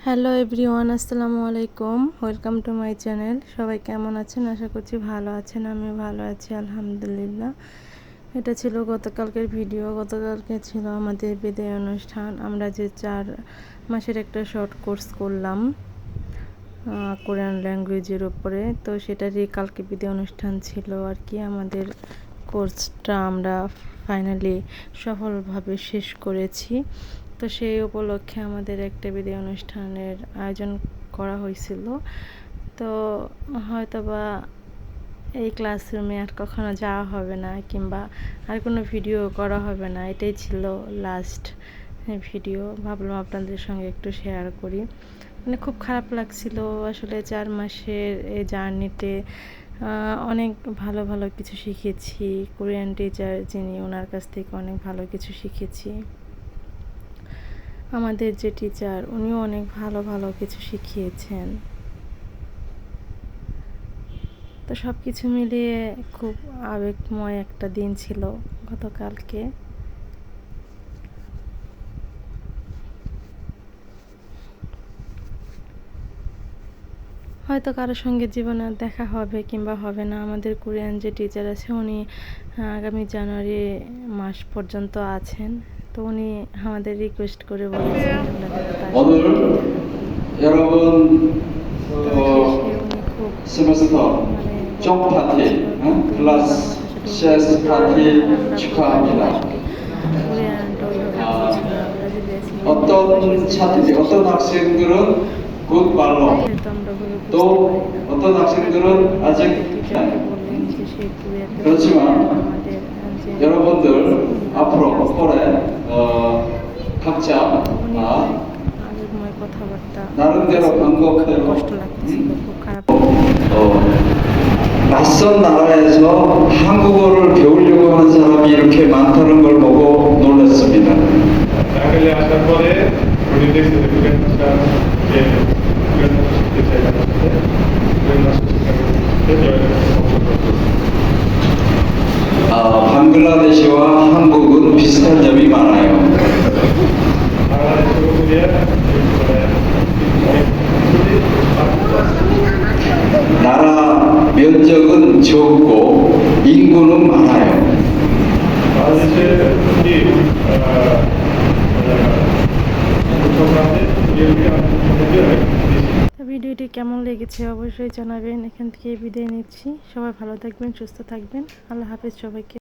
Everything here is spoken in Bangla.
হ্যালো এভরিওয়ান, আসসালামু আলাইকুম। Welcome to my channel. সবাই কেমন আছেন? আশা করছি ভালো আছেন। আমি ভালো আছি আলহামদুলিল্লাহ। এটা ছিল গতকালকের ভিডিও। গতকালকে ছিল আমাদের বিদায় অনুষ্ঠান। আমরা যে 4 মাসের একটা শর্ট কোর্স করলাম কোরিয়ান ল্যাঙ্গুয়েজের উপরে, তো সেটারই কালকে বিদায় অনুষ্ঠান ছিল আর কি। আমাদের কোর্সটা আমরা ফাইনালি সফলভাবে শেষ করেছি। তো সেই উপলক্ষে আমাদের একটা বিদায় অনুষ্ঠানের আয়োজন করা হয়েছিল। তো হয়তোবা এই ক্লাসরুমে আর কখনো যাওয়া হবে না, কিংবা আর কোনো ভিডিও করা হবে না। এটাই ছিল লাস্ট ভিডিও। ভাবলাম আপনাদের সঙ্গে একটু শেয়ার করি। মানে খুব খারাপ লাগছিল আসলে। 4 মাসের এই জার্নিতে অনেক ভালো ভালো কিছু শিখেছি। কোরিয়ান টিচার যিনি, ওনার কাছ থেকে অনেক ভালো কিছু শিখেছি। আমাদের যে টিচার, উনিও অনেক ভালো ভালো কিছু শিখিয়েছেন। তো সব কিছু মিলিয়ে খুব আবেগময় একটা দিন ছিল গতকালকে। হয়তো কারোর সঙ্গে জীবনে দেখা হবে কিংবা হবে না। আমাদের কোরিয়ান যে টিচার আছে, উনি আগামী জানুয়ারি মাস পর্যন্ত আছেন। তো উনি আমাদের রিকোয়েস্ট করে বলেছেন আমরা যেন তার সঙ্গে 세메스터 정 파티, 클래스 CS 파티 축하합니다. 어떤 차트인지 어떤 학생들은 굿말로, 또 어떤 학생들은 아직 그렇지만 여러분들 앞으로 폴에 각자 나름대로 방법대로 낯선 나라에서 한국어를 배우려고 하는 사람이 이렇게 많다는 걸 보고 놀랐습니다. 나글레 아সার পরে উনি দেখতে কোরিয়ান ভাষা যে কোরিয়ান ভাষা শিখতে চাই তার সাথে কোরিয়ান ভাষা শিখতে জয়েন 방글라데시와 한국은 비슷한 점이 많아요. 바angladesh Korea 나라 면적은 적고 인구는 많아요. বাংলাদেশের কি ভিডিওটি কেমন লেগেছে অবশ্যই জানাবেন। এখান থেকে বিদায় নিচ্ছি। সবাই ভালো থাকবেন, সুস্থ থাকবেন। আল্লাহ হাফেজ সবাইকে।